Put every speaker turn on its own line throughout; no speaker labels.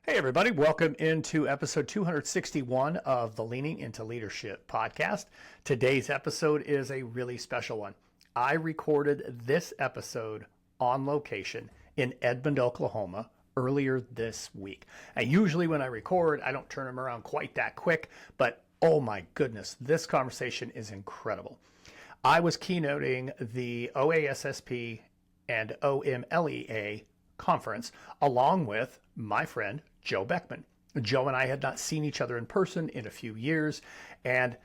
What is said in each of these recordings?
Hey, everybody. Welcome into episode 261 of the Leaning into Leadership podcast. Today's episode is a really special one. I recorded this episode on location in Edmond, Oklahoma earlier this week. And usually when I record, I don't turn them around quite that quick, but oh my goodness, this conversation is incredible. I was keynoting the OASSP and OMLEA conference along with my friend Joe Beckman. Joe and I had not seen each other in person in a few years, and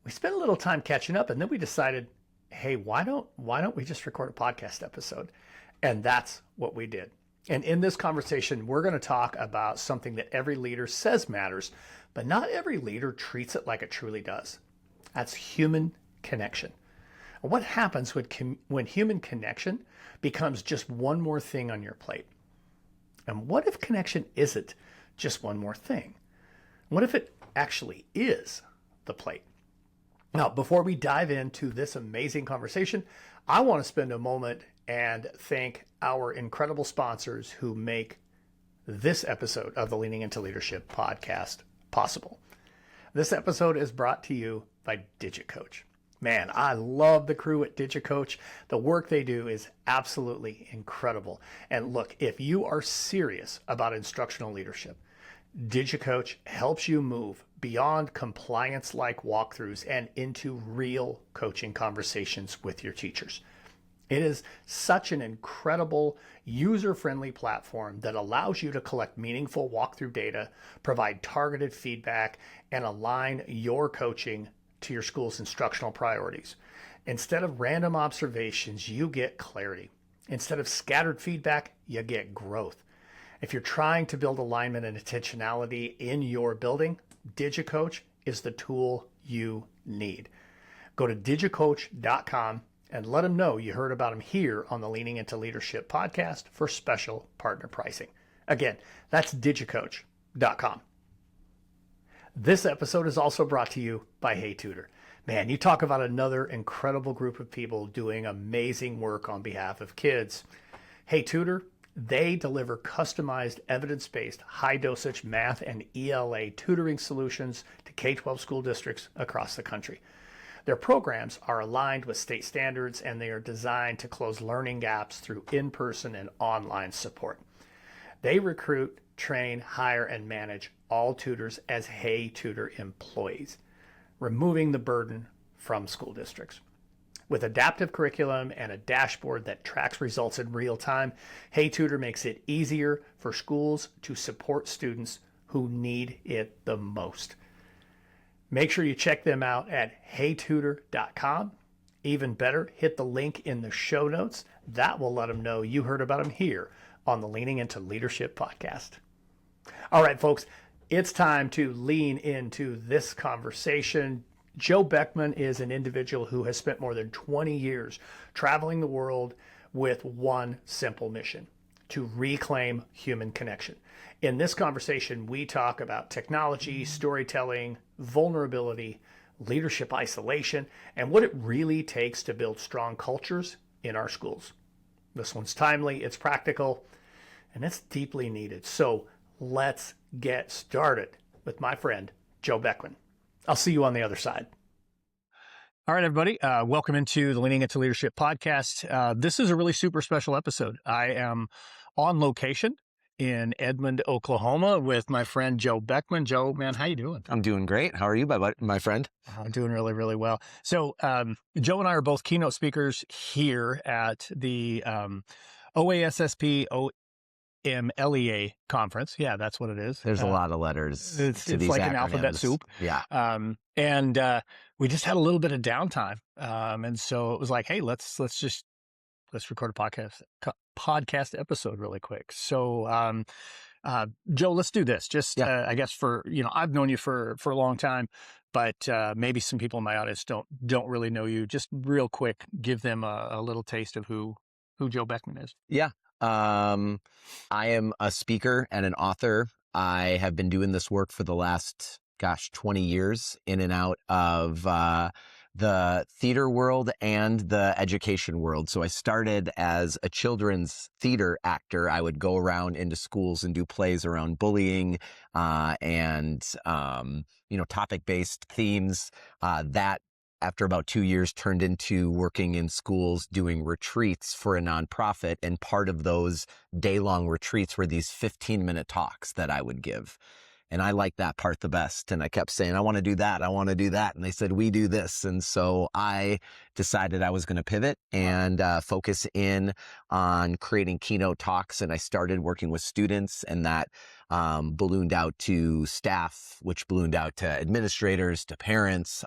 we spent a little time catching up, and then we decided, hey, why don't we just record a podcast episode? And that's what we did. And in this conversation, we're going to talk about something that every leader says matters, but not every leader treats it like it truly does. That's human connection. What happens when human connection becomes just one more thing on your plate? And what if connection isn't just one more thing? What if it actually is the plate? Now, before we dive into this amazing conversation, I want to spend a moment and thank our incredible sponsors who make this episode of the Leaning into Leadership podcast possible. This episode is brought to you by DigiCoach. Man, I love the crew at DigiCoach. The work they do is absolutely incredible. And look, if you are serious about instructional leadership, DigiCoach helps you move beyond compliance-like walkthroughs and into real coaching conversations with your teachers. It is such an incredible, user-friendly platform that allows you to collect meaningful walkthrough data, provide targeted feedback, and align your coaching to your school's instructional priorities. Instead of random observations, you get clarity. Instead of scattered feedback, you get growth. If you're trying to build alignment and intentionality in your building, DigiCoach is the tool you need. Go to digicoach.com and let them know you heard about them here on the Leaning into Leadership podcast for special partner pricing. Again, that's digicoach.com. This episode is also brought to you by Hey Tutor. Man, you talk about another incredible group of people doing amazing work on behalf of kids. Hey Tutor, they deliver customized, evidence-based, high-dosage math and ELA tutoring solutions to K-12 school districts across the country. Their programs are aligned with state standards, and they are designed to close learning gaps through in-person and online support. They recruit, train, hire, and manage all tutors as Hey Tutor employees, removing the burden from school districts. With adaptive curriculum and a dashboard that tracks results in real time, Hey Tutor makes it easier for schools to support students who need it the most. Make sure you check them out at heytutor.com. Even better, hit the link in the show notes. That will let them know you heard about them here on the Leaning into Leadership podcast. All right, folks, it's time to lean into this conversation. Joe Beckman is an individual who has spent more than 20 years traveling the world with one simple mission: to reclaim human connection. In this conversation, we talk about technology, storytelling, vulnerability, leadership isolation, and what it really takes to build strong cultures in our schools. This one's timely, it's practical, and it's deeply needed. So let's get started with my friend, Joe Beckman. I'll see you on the other side. All right, everybody. Welcome into the Leaning into Leadership podcast. This is a really super special episode. I am on location in Edmond, Oklahoma with my friend, Joe Beckman. Joe, man, how you doing?
I'm doing great. How are you, my friend?
I'm doing really, really well. So Joe and I are both keynote speakers here at the OASSP OMLEA conference. Yeah, that's what it is.
There's a lot of letters.
It's like an alphabet soup.
Yeah.
And we just had a little bit of downtime. And so it was like, hey, let's record a podcast episode really quick. So Joe, let's do this. Just I guess I've known you for a long time, but maybe some people in my audience don't really know you. Just real quick, give them a little taste of who Joe Beckman is.
Yeah. I am a speaker and an author. I have been doing this work for the last 20 years, in and out of the theater world and the education world. So I started as a children's theater actor. I would go around into schools and do plays around bullying and topic-based themes. That after about 2 years turned into working in schools doing retreats for a nonprofit. And part of those day-long retreats were these 15-minute talks that I would give. And I liked that part the best. And I kept saying, I want to do that. I want to do that. And they said, we do this. And so I decided I was going to pivot and focus in on creating keynote talks. And I started working with students, and that ballooned out to staff, which ballooned out to administrators, to parents.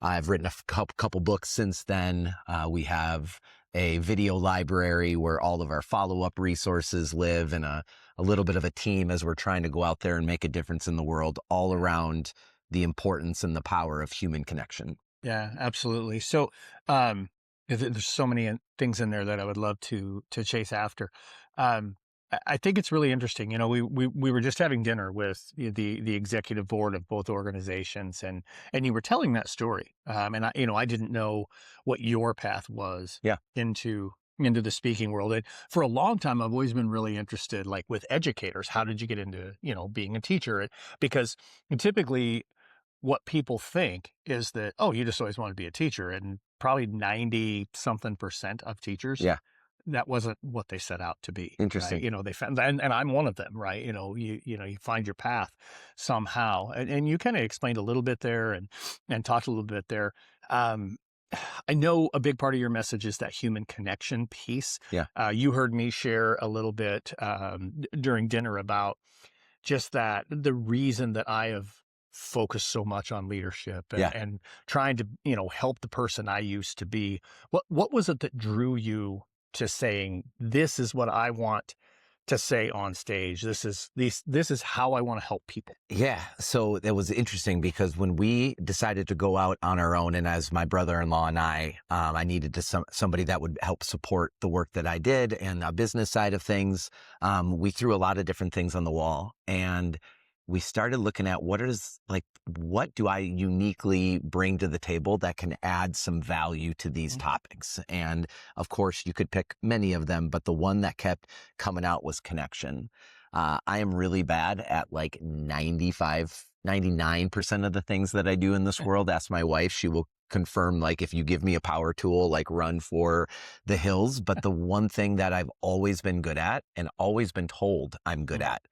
I've written a couple books since then. We have a video library where all of our follow-up resources live, and a little bit of a team as we're trying to go out there and make a difference in the world, all around the importance and the power of human connection.
Yeah, absolutely. So, there's so many things in there that I would love to chase after. I think it's really interesting. You know, we were just having dinner with the executive board of both organizations, and you were telling that story. And I didn't know what your path was into the speaking world. And for a long time, I've always been really interested, like with educators. How did you get into, being a teacher? Because typically what people think is that, oh, you just always want to be a teacher. And probably 90 something % of teachers, that wasn't what they set out to be.
Interesting.
Right? They found, and I'm one of them, right? You find your path somehow. And you kind of explained a little bit there and talked a little bit there. I know a big part of your message is that human connection piece.
Yeah.
You heard me share a little bit during dinner about just that, the reason that I have focused so much on leadership and trying to, help the person I used to be. What was it that drew you to saying, this is what I want to say on stage? This is how I want to help people.
Yeah. So it was interesting because when we decided to go out on our own, and as my brother-in-law and I needed somebody that would help support the work that I did and the business side of things. We threw a lot of different things on the wall, and we started looking at what do I uniquely bring to the table that can add some value to these topics? And of course, you could pick many of them, but the one that kept coming out was connection. I am really bad at 99% of the things that I do in this world. Ask my wife, she will confirm, if you give me a power tool, run for the hills. But the one thing that I've always been good at and always been told I'm good at,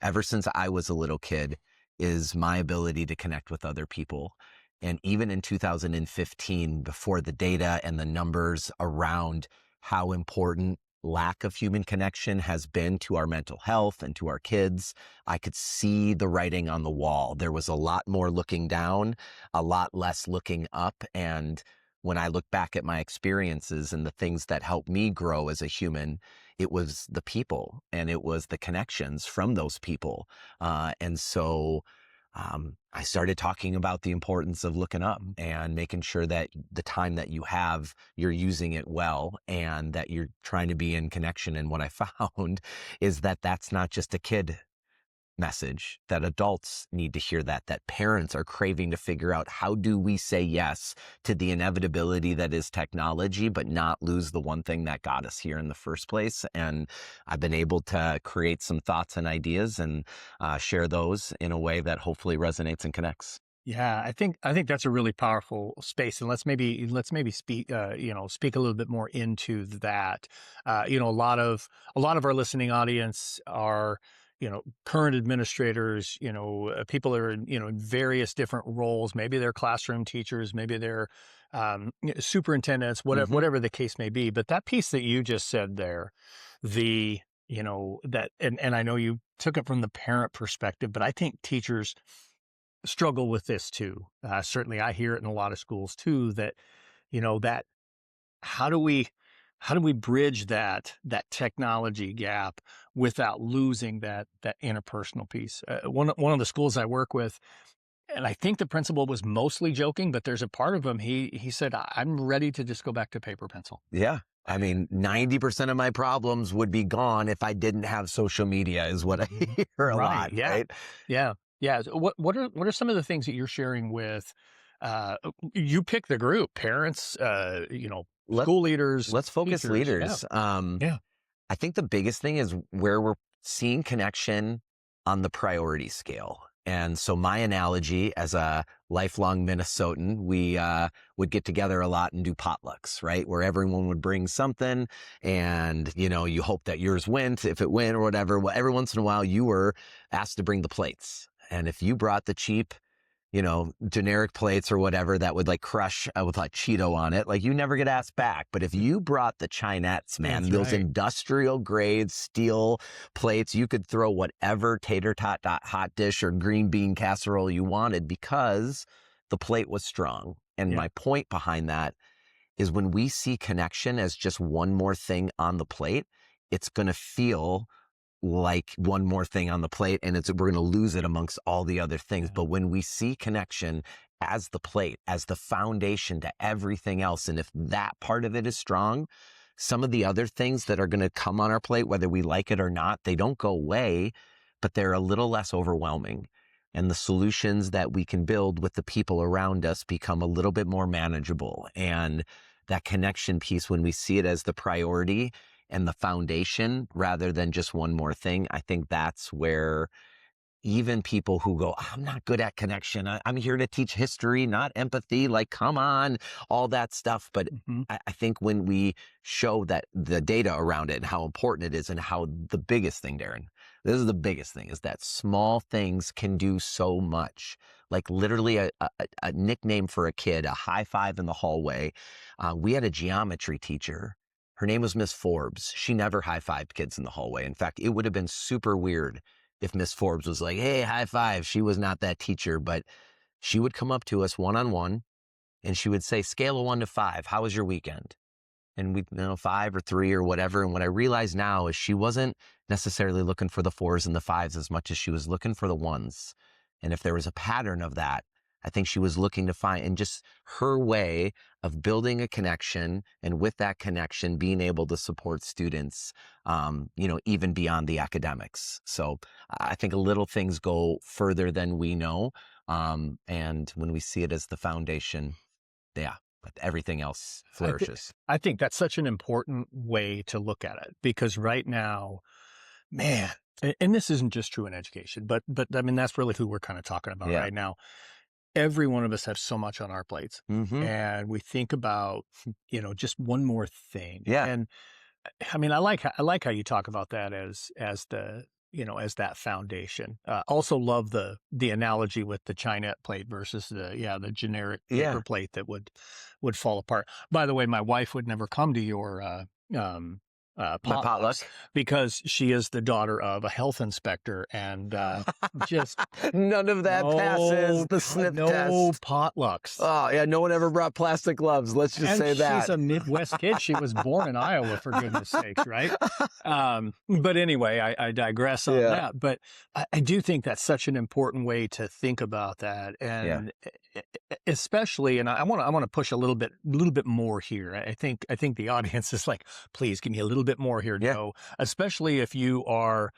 ever since I was a little kid, is my ability to connect with other people. And even in 2015, before the data and the numbers around how important lack of human connection has been to our mental health and to our kids, I could see the writing on the wall. There was a lot more looking down, a lot less looking up. And when I look back at my experiences and the things that helped me grow as a human, it was the people and it was the connections from those people. And so I started talking about the importance of looking up and making sure that the time that you have, you're using it well and that you're trying to be in connection. And what I found is that that's not just a kid message, that adults need to hear that parents are craving to figure out, how do we say yes to the inevitability that is technology, but not lose the one thing that got us here in the first place. And I've been able to create some thoughts and ideas and share those in a way that hopefully resonates and connects.
Yeah, I think that's a really powerful space, and let's maybe speak speak a little bit more into that. A lot of our listening audience are current administrators, people that are in various different roles. Maybe they're classroom teachers, maybe they're superintendents, whatever the case may be. But that piece that you just said there, that, and I know you took it from the parent perspective, but I think teachers struggle with this too. Certainly I hear it in a lot of schools too, that, that how do we bridge that technology gap without losing that interpersonal piece? One of the schools I work with, and I think the principal was mostly joking, but there's a part of him, he said, I'm ready to just go back to paper pencil.
Yeah. I mean, 90% of my problems would be gone if I didn't have social media, is what I hear a lot.
Yeah.
Right?
Yeah. Yeah. What are some of the things that you're sharing with You pick the group, parents,
Let,
school leaders,
let's focus
teachers.
leaders.
Yeah.
I think the biggest thing is where we're seeing connection on the priority scale. And so my analogy as a lifelong Minnesotan, we would get together a lot and do potlucks, right? Where everyone would bring something and, you hope that yours went, if it went or whatever. Well, every once in a while you were asked to bring the plates. And if you brought the cheap, generic plates or whatever that would like crush with like Cheeto on it, like you never get asked back. But if you brought the Chinettes, man,
That's
those
right.
industrial grade steel plates, you could throw whatever tater tot hot dish or green bean casserole you wanted because the plate was strong. And
Yeah.
my point behind that is when we see connection as just one more thing on the plate, it's going to feel like one more thing on the plate and we're going to lose it amongst all the other things.
Yeah.
But when we see connection as the plate, as the foundation to everything else, and if that part of it is strong, some of the other things that are going to come on our plate, whether we like it or not, they don't go away, but they're a little less overwhelming. And the solutions that we can build with the people around us become a little bit more manageable. And that connection piece, when we see it as the priority and the foundation rather than just one more thing, I think that's where even people who go, I'm not good at connection. I'm here to teach history, not empathy. Like, come on, all that stuff. But I think when we show that the data around it and how important it is and how the biggest thing, Darren, this is the biggest thing, is that small things can do so much. Like literally a nickname for a kid, a high five in the hallway. We had a geometry teacher. Her name was Miss Forbes. She never high-fived kids in the hallway. In fact, it would have been super weird if Miss Forbes was like, hey, high five. She was not that teacher, but she would come up to us one-on-one and she would say, scale of 1 to 5, how was your weekend? And we, 5 or 3 or whatever. And what I realize now is she wasn't necessarily looking for the 4s and the 5s as much as she was looking for the 1s. And if there was a pattern of that, I think she was looking to find, and just her way of building a connection, and with that connection, being able to support students, even beyond the academics. So I think little things go further than we know. And when we see it as the foundation, yeah, everything else flourishes.
I think that's such an important way to look at it, because right now, man, and this isn't just true in education, but I mean, that's really who we're kind of talking about right now. Every one of us have so much on our plates, and we think about, just one more thing.
Yeah.
And I mean, I like how you talk about that as the, as that foundation. Also love the analogy with the Chinette plate versus the generic paper plate that would fall apart. By the way, my wife would never come to your potluck because she is the daughter of a health inspector, and just
none of that passes the sniff test.
No potlucks.
Oh yeah, no one ever brought plastic gloves. Let's just say that.
She's a Midwest kid. She was born in Iowa, for goodness sakes, right? But anyway, I digress on that. But I do think that's such an important way to think about that, and especially, and I want to push a little bit more here. I think the audience is like, please give me a little bit more here, Joe. Especially if you are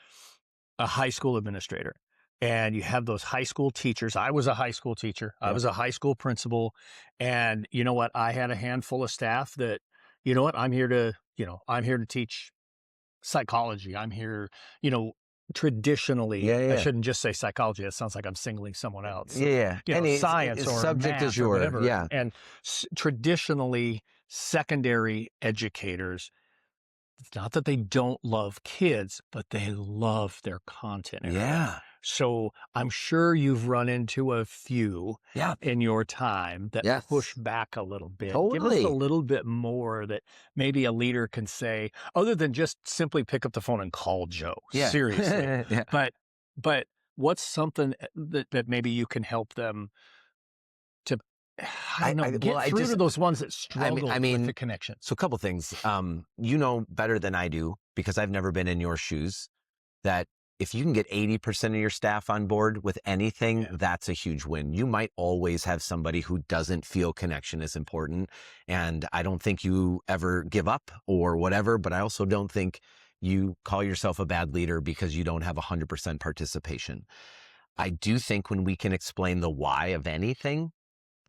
a high school administrator and you have those high school teachers. I was a high school teacher. I was a high school principal, and you know what? I had a handful of staff that, I'm here to teach psychology. I'm here, traditionally, I shouldn't just say psychology. It sounds like I'm singling someone else. Science or
subject
math
is your,
or whatever.
yeah.
And traditionally, secondary educators, it's not that they don't love kids, but they love their content area.
Yeah.
So I'm sure you've run into a few in your time that push back a little bit.
Totally.
Give us a little bit more that maybe a leader can say, other than just simply pick up the phone and call Joe.
Yeah.
Seriously. But what's something that maybe you can help them to, get through to those ones that struggle with the connection?
So a couple things. Better than I do, because I've never been in your shoes, that if you can get 80% of your staff on board with anything, that's a huge win. You might always have somebody who doesn't feel connection is important. And I don't think you ever give up or whatever, but I also don't think you call yourself a bad leader because you don't have 100% participation. I do think when we can explain the why of anything,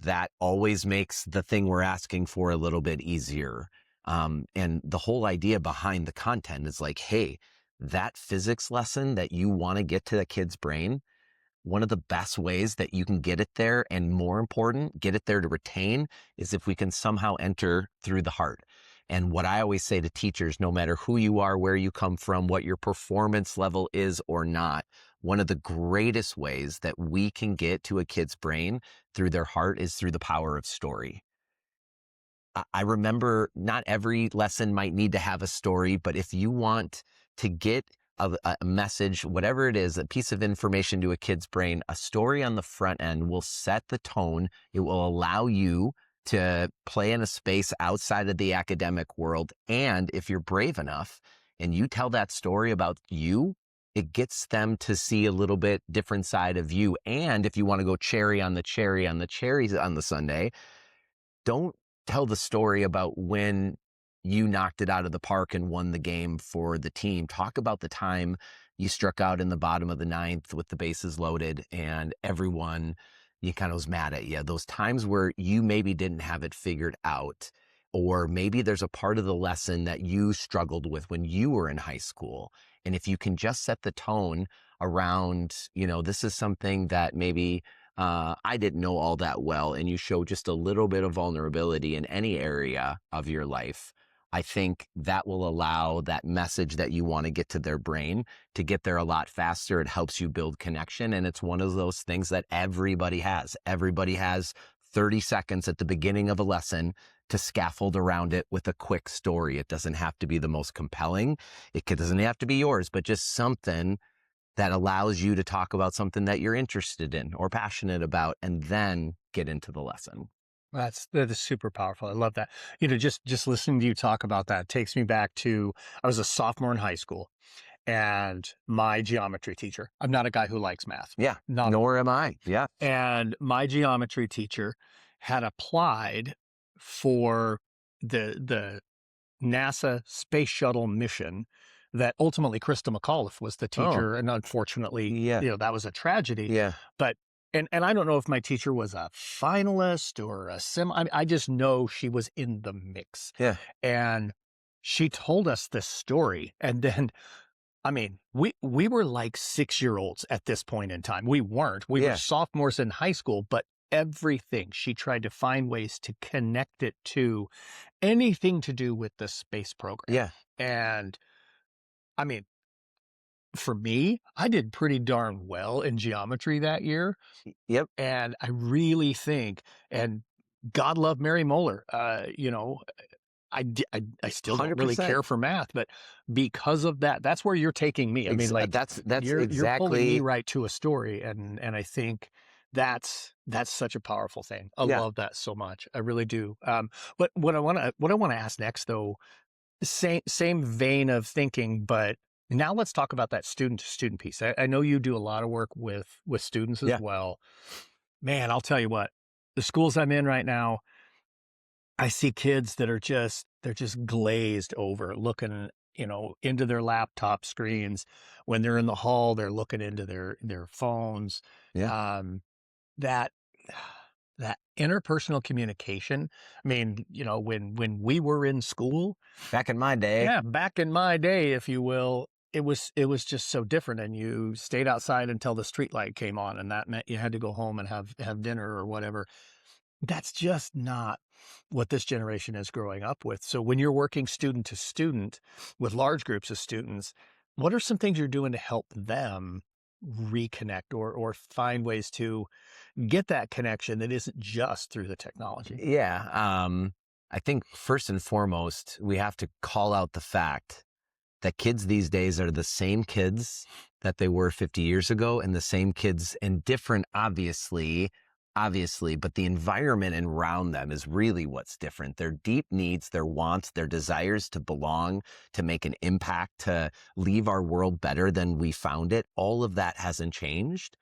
that always makes the thing we're asking for a little bit easier. And the whole idea behind the content is like, hey, that physics lesson that you want to get to the kid's brain, one of the best ways that you can get it there, and more important, get it there to retain, is if we can somehow enter through the heart. And what I always say to teachers, no matter who you are, where you come from, what your performance level is or not, one of the greatest ways that we can get to a kid's brain through their heart is through the power of story. I remember not every lesson might need to have a story, but if you want to get a message, whatever it is, a piece of information to a kid's brain, a story on the front end will set the tone. It will allow you to play in a space outside of the academic world. And if you're brave enough and you tell that story about you, it gets them to see a little bit different side of you. And if you want to go cherry on the cherries on the sundae, don't tell the story about when you knocked it out of the park and won the game for the team. Talk about the time you struck out in the bottom of the ninth with the bases loaded and everyone, you kind of was mad at you. Those times where you maybe didn't have it figured out, or maybe there's a part of the lesson that you struggled with when you were in high school. And if you can just set the tone around, this is something that maybe I didn't know all that well, and you show just a little bit of vulnerability in any area of your life, I think that will allow that message that you want to get to their brain to get there a lot faster. It helps you build connection. And it's one of those things that everybody has. Everybody has 30 seconds at the beginning of a lesson to scaffold around it with a quick story. It doesn't have to be the most compelling. Doesn't have to be yours, but just something that allows you to talk about something that you're interested in or passionate about, and then get into the lesson.
That is super powerful. I love that. Just listening to you talk about that takes me back to, I was a sophomore in high school, and my geometry teacher, I'm not a guy who likes math.
Yeah,
Not
nor am I. Yeah.
And my geometry teacher had applied for the NASA space shuttle mission that ultimately Krista McAuliffe was the teacher. And unfortunately,
Yeah.
that was a tragedy.
Yeah.
But, and I don't know if my teacher was a finalist or a I just know she was in the mix.
Yeah.
And she told us this story. And then, we were like 6-year-olds at this point in time. We weren't. We were sophomores in high school, but everything she tried to find ways to connect it to anything to do with the space program.
Yeah.
And for me, I did pretty darn well in geometry that year.
Yep.
And I really think, and God love Mary Moeller, I still don't really
100%.
care for math, but because of that, that's where you're taking me.
That's
you're pulling me
exactly
right to a story, and I think that's such a powerful thing. I love that so much. I really do. But what I want to ask next, though, same vein of thinking, but now let's talk about that student to student piece. I know you do a lot of work with students as well. Man, I'll tell you what, the schools I'm in right now, I see kids that are they're just glazed over, looking, into their laptop screens. When they're in the hall, they're looking into their phones.
Yeah.
That interpersonal communication. When we were in school,
Back in my day.
If you will, it was just so different. And you stayed outside until the street light came on, and that meant you had to go home and have dinner or whatever. That's just not what this generation is growing up with. So when you're working student to student with large groups of students, what are some things you're doing to help them reconnect or find ways to get that connection that isn't just through the technology?
Yeah. I think first and foremost, we have to call out the fact that kids these days are the same kids that they were 50 years ago, and the same kids, and different, obviously, but the environment around them is really what's different. Their deep needs, their wants, their desires to belong, to make an impact, to leave our world better than we found it, all of that hasn't changed.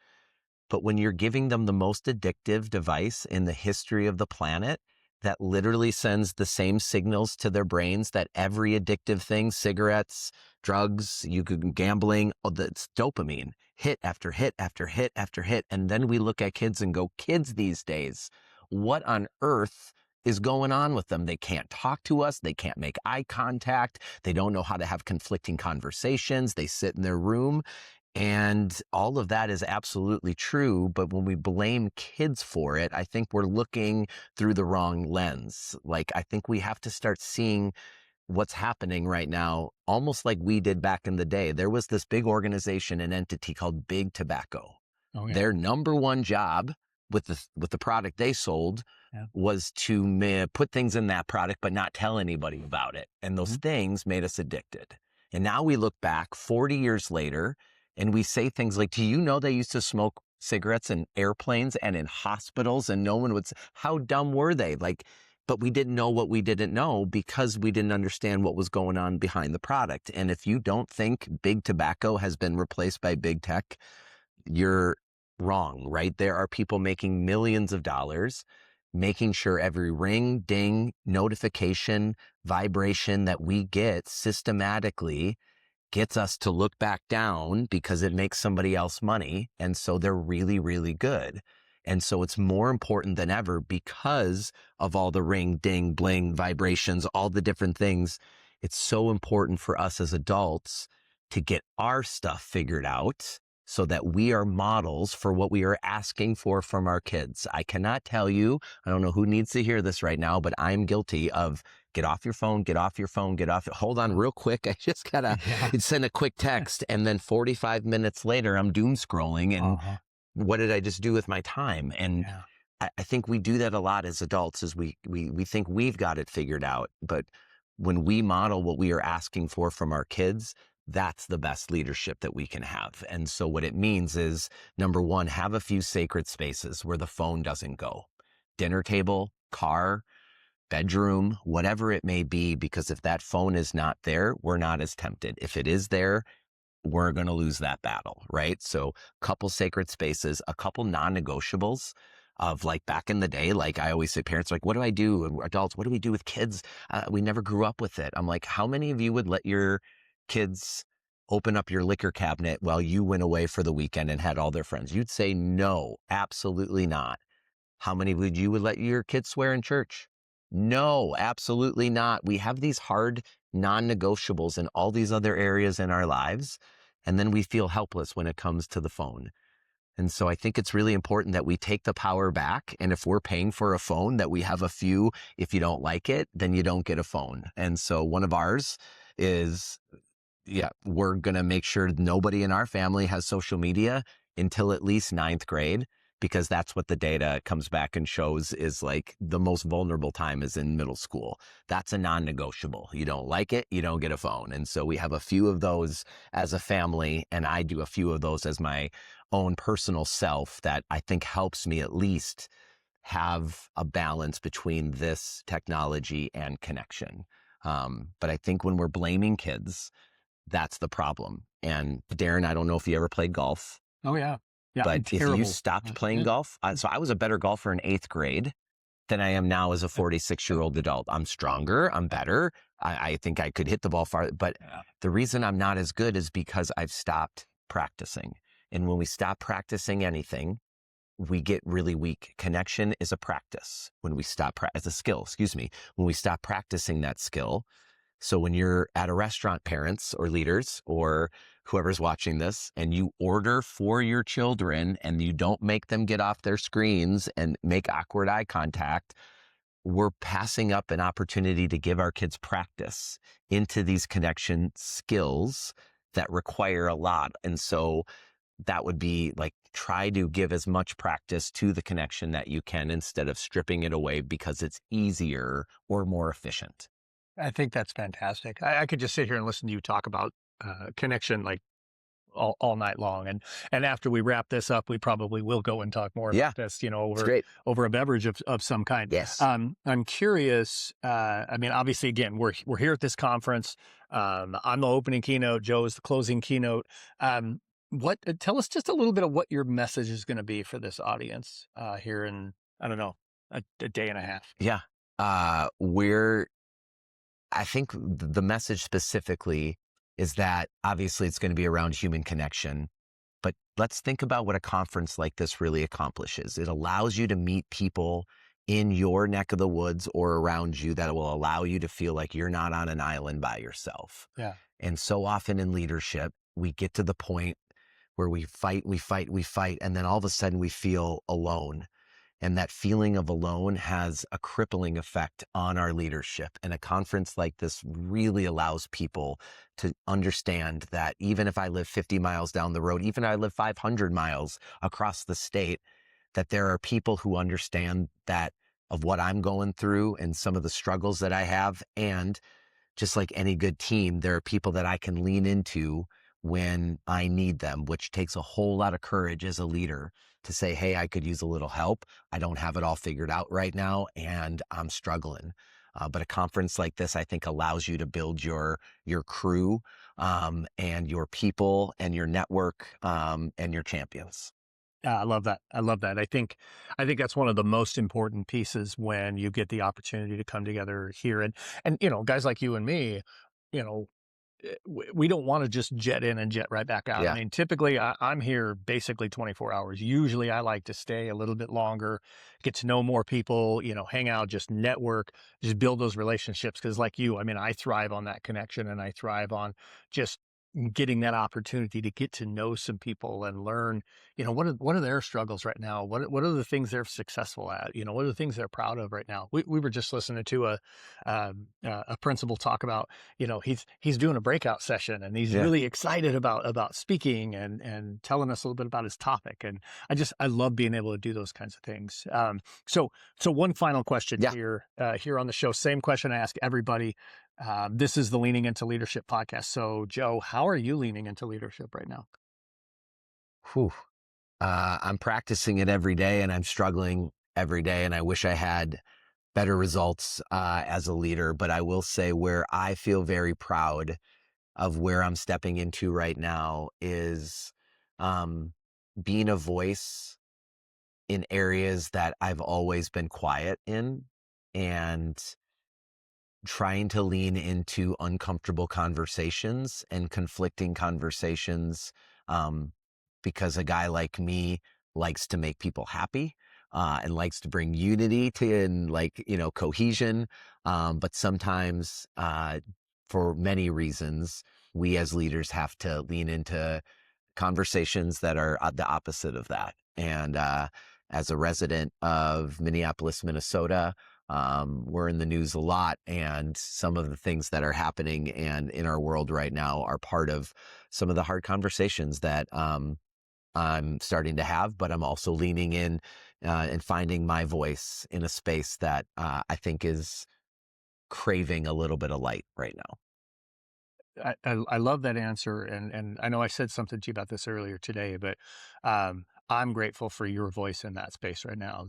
But when you're giving them the most addictive device in the history of the planet, that literally sends the same signals to their brains that every addictive thing, cigarettes, drugs, gambling, that's dopamine, hit after hit after hit after hit. And then we look at kids and go, kids these days, what on earth is going on with them? They can't talk to us. They can't make eye contact. They don't know how to have conflicting conversations. They sit in their room. And all of that is absolutely true. But when we blame kids for it, I think we're looking through the wrong lens. Like, I think we have to start seeing what's happening right now, almost like we did back in the day. There was this big organization, an entity called Big Tobacco.
Oh, yeah.
Their number one job with the product they sold was to put things in that product, but not tell anybody about it. And those things made us addicted. And now we look back 40 years later and we say things like, do you know they used to smoke cigarettes in airplanes and in hospitals? And no one would say, how dumb were they? Like, but we didn't know what we didn't know because we didn't understand what was going on behind the product. And if you don't think Big Tobacco has been replaced by Big Tech, you're wrong, right? There are people making millions of dollars, making sure every ring, ding, notification, vibration that we get systematically gets us to look back down because it makes somebody else money. And so they're really, really good. And so it's more important than ever because of all the ring, ding, bling, vibrations, all the different things. It's so important for us as adults to get our stuff figured out so that we are models for what we are asking for from our kids. I cannot tell you, I don't know who needs to hear this right now, but I'm guilty of get off your phone, get off your phone, get off. Hold on real quick. I just gotta send a quick text. And then 45 minutes later, I'm doom scrolling. And what did I just do with my time? And I think we do that a lot as adults is we think we've got it figured out. But when we model what we are asking for from our kids, that's the best leadership that we can have. And so what it means is, number one, have a few sacred spaces where the phone doesn't go. Dinner table, car, bedroom, whatever it may be, because if that phone is not there, we're not as tempted. If it is there, we're going to lose that battle, right? So a couple sacred spaces, a couple non-negotiables of like back in the day, like I always say, parents are like, what do I do? And adults, what do we do with kids? We never grew up with it. I'm like, how many of you would let your kids open up your liquor cabinet while you went away for the weekend and had all their friends? You'd say no, absolutely not. How many would let your kids swear in church? No, absolutely not. We have these hard non-negotiables in all these other areas in our lives, and then we feel helpless when it comes to the phone. And so I think it's really important that we take the power back. And if we're paying for a phone, that we have a few, if you don't like it, then you don't get a phone. And so one of ours is, we're going to make sure nobody in our family has social media until at least 9th grade, because that's what the data comes back and shows is like the most vulnerable time is in middle school. That's a non-negotiable. You don't like it, you don't get a phone. And so we have a few of those as a family, and I do a few of those as my own personal self that I think helps me at least have a balance between this technology and connection. But I think when we're blaming kids, that's the problem. And Darren, I don't know if you ever played golf.
Oh, yeah. Yeah,
but if you stopped playing golf, so I was a better golfer in 8th grade than I am now as a 46-year-old adult. I'm stronger, I'm better. I think I could hit the ball far, but the reason I'm not as good is because I've stopped practicing. And when we stop practicing anything, we get really weak. Connection is a practice. When we stop, as a skill, when we stop practicing that skill. So when you're at a restaurant, parents or leaders or whoever's watching this, and you order for your children and you don't make them get off their screens and make awkward eye contact, we're passing up an opportunity to give our kids practice into these connection skills that require a lot. And so that would be like, try to give as much practice to the connection that you can instead of stripping it away because it's easier or more efficient.
I think that's fantastic. I could just sit here and listen to you talk about connection like all night long. And after we wrap this up, we probably will go and talk more about this, over a beverage of some kind.
Yes.
I'm curious. I mean, obviously, again, we're here at this conference. I'm the opening keynote. Joe is the closing keynote. Tell us just a little bit of what your message is going to be for this audience here in, I don't know, a day and a half.
Yeah. I think the message specifically is that obviously it's going to be around human connection, but let's think about what a conference like this really accomplishes. It allows you to meet people in your neck of the woods or around you that will allow you to feel like you're not on an island by yourself.
Yeah.
And so often in leadership, we get to the point where we fight, and then all of a sudden we feel alone. And that feeling of alone has a crippling effect on our leadership. And a conference like this really allows people to understand that even if I live 50 miles down the road, even if I live 500 miles across the state, that there are people who understand that of what I'm going through and some of the struggles that I have. And just like any good team, there are people that I can lean into when I need them, which takes a whole lot of courage as a leader to say, hey, I could use a little help. I don't have it all figured out right now, and I'm struggling. But a conference like this, I think, allows you to build your crew and your people and your network and your champions.
Yeah, I love that. I love that. I think that's one of the most important pieces when you get the opportunity to come together here. And guys like you and me, you know, we don't want to just jet in and jet right back out. I
Yeah.
mean, typically I'm here basically 24 hours. Usually I like to stay a little bit longer, get to know more people, hang out, just network, just build those relationships. Cause like you, I mean, I thrive on that connection, and I thrive on just getting that opportunity to get to know some people and learn, what are their struggles right now? What are the things they're successful at? What are the things they're proud of right now? We were just listening to a principal talk about, he's doing a breakout session, and he's
Yeah.
really excited about speaking and telling us a little bit about his topic. And I love being able to do those kinds of things. So one final question
Yeah.
here on the show, same question I ask everybody. This is the Leaning Into Leadership podcast. So Joe, how are you leaning into leadership right now?
Whew. I'm practicing it every day, and I'm struggling every day, and I wish I had better results as a leader. But I will say where I feel very proud of where I'm stepping into right now is being a voice in areas that I've always been quiet in, and trying to lean into uncomfortable conversations and conflicting conversations, because a guy like me likes to make people happy and likes to bring unity to and cohesion. But sometimes for many reasons, we as leaders have to lean into conversations that are the opposite of that. And as a resident of Minneapolis, Minnesota, we're in the news a lot, and some of the things that are happening and in our world right now are part of some of the hard conversations that I'm starting to have, but I'm also leaning in and finding my voice in a space that I think is craving a little bit of light right now.
I love that answer, and I know I said something to you about this earlier today, but I'm grateful for your voice in that space right now.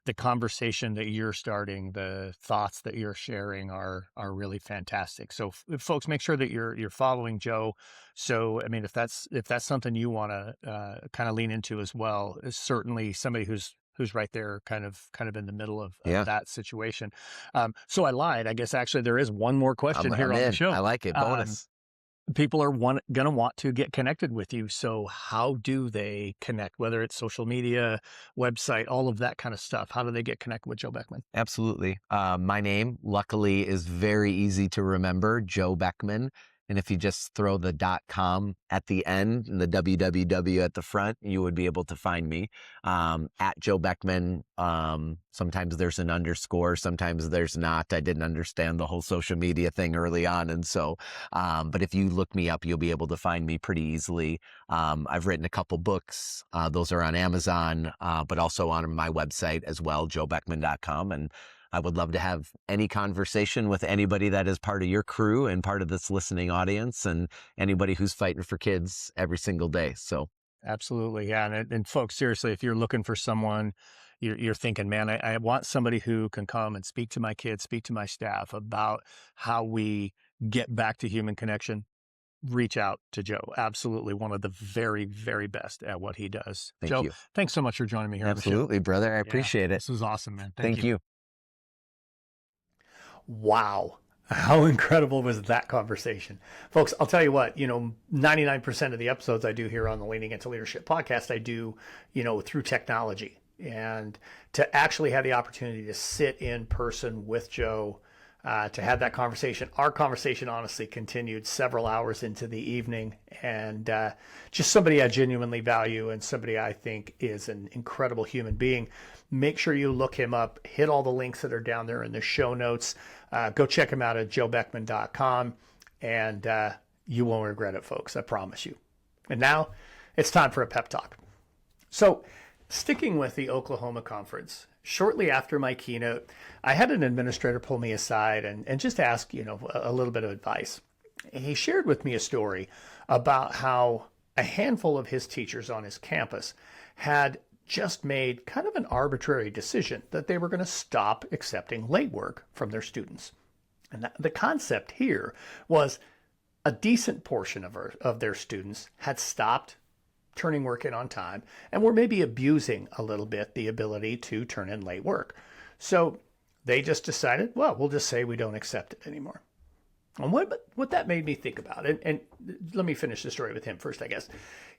The conversation that you're starting, the thoughts that you're sharing are really fantastic. So folks, make sure that you're following Joe. So I mean, if that's something you want to kind of lean into as well, is certainly somebody who's right there, kind of in the middle of
Yeah.
that situation. So I lied. I guess actually there is one more question here
I'm
on the
in.
show.
I like it. Bonus.
People are going to want to get connected with you. So how do they connect, whether it's social media, website, all of that kind of stuff? How do they get connected with Joe Beckman?
Absolutely. My name, luckily, is very easy to remember, Joe Beckman. And if you just throw the .com at the end and the www at the front, you would be able to find me. At Joe Beckman, sometimes there's an underscore, sometimes there's not. I didn't understand the whole social media thing early on. And so, but if you look me up, you'll be able to find me pretty easily. I've written a couple books. Those are on Amazon, but also on my website as well, joebeckman.com. And I would love to have any conversation with anybody that is part of your crew and part of this listening audience, and anybody who's fighting for kids every single day. So
Absolutely. Yeah. And folks, seriously, if you're looking for someone, you're thinking, man, I want somebody who can come and speak to my kids, speak to my staff about how we get back to human connection, reach out to Joe. Absolutely. One of the very, very best at what he does.
thank
Joe,
you.
thanks so much for joining me here
Absolutely, brother. I
on the show.
appreciate it.
This was awesome, man.
Thank you.
Wow. How incredible was that conversation? Folks, I'll tell you what, 99% of the episodes I do here on the Leaning Into Leadership podcast, I do, through technology. And to actually have the opportunity to sit in person with Joe, to have that conversation. Our conversation honestly continued several hours into the evening, and just somebody I genuinely value and somebody I think is an incredible human being. Make sure you look him up, hit all the links that are down there in the show notes. Go check him out at joebeckman.com, and you won't regret it, folks. I promise you. And now it's time for a pep talk. So sticking with the Oklahoma conference, shortly after my keynote, I had an administrator pull me aside and just ask, a little bit of advice. And he shared with me a story about how a handful of his teachers on his campus had just made kind of an arbitrary decision that they were going to stop accepting late work from their students. And the concept here was a decent portion of their students had stopped turning work in on time and were maybe abusing a little bit the ability to turn in late work. So they just decided, well, we'll just say we don't accept it anymore. And what that made me think about, and let me finish the story with him first, I guess.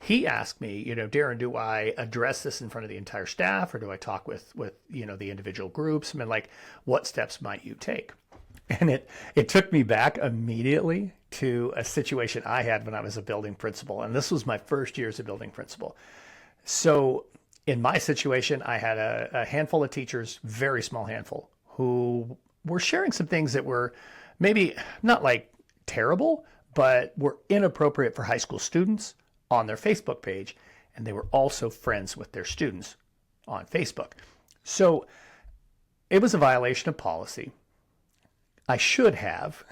He asked me, Darren, do I address this in front of the entire staff, or do I talk with the individual groups? I mean, like, what steps might you take? And it took me back immediately to a situation I had when I was a building principal. And this was my first year as a building principal. So in my situation, I had a handful of teachers, very small handful, who were sharing some things that were maybe not like terrible, but were inappropriate for high school students on their Facebook page. And they were also friends with their students on Facebook. So it was a violation of policy. I should have,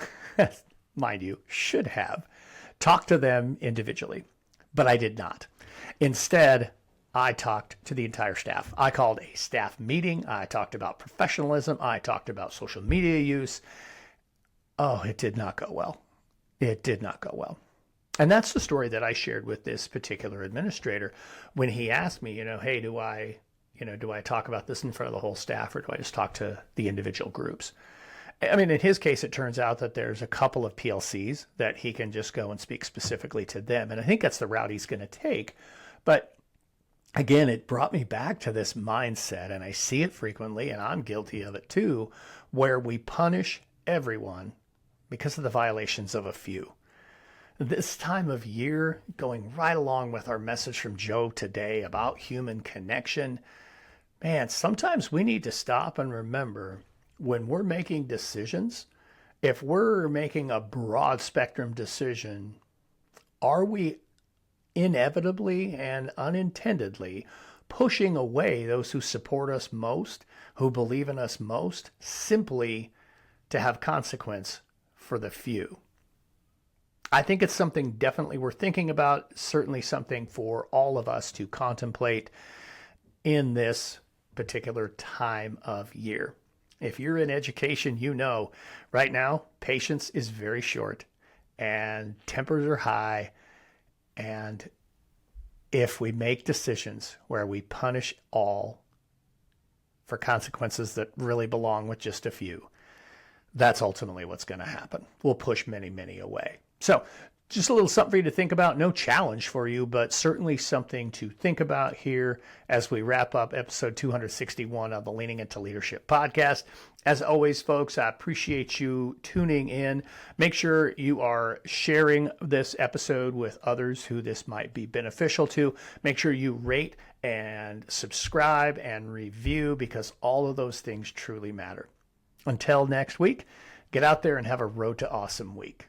mind you, should have talked to them individually, but I did not. Instead, I talked to the entire staff. I called a staff meeting. I talked about professionalism. I talked about social media use. Oh, it did not go well. It did not go well. And that's the story that I shared with this particular administrator when he asked me, hey, do I talk about this in front of the whole staff, or do I just talk to the individual groups? I mean, in his case, it turns out that there's a couple of PLCs that he can just go and speak specifically to them. And I think that's the route he's going to take. But again, it brought me back to this mindset, and I see it frequently, and I'm guilty of it too, where we punish everyone because of the violations of a few. This time of year, going right along with our message from Joe today about human connection, man, sometimes we need to stop and remember, when we're making decisions, if we're making a broad spectrum decision, are we inevitably and unintendedly pushing away those who support us most, who believe in us most, simply to have consequence for the few? I think it's something definitely worth thinking about, certainly something for all of us to contemplate in this particular time of year. If you're in education, right now, patience is very short and tempers are high. And if we make decisions where we punish all for consequences that really belong with just a few, that's ultimately what's going to happen. We'll push many, many away. So just a little something for you to think about. No challenge for you, but certainly something to think about here as we wrap up episode 261 of the Leaning Into Leadership podcast. As always, folks, I appreciate you tuning in. Make sure you are sharing this episode with others who this might be beneficial to. Make sure you rate and subscribe and review, because all of those things truly matter. Until next week, get out there and have a Road to Awesome week.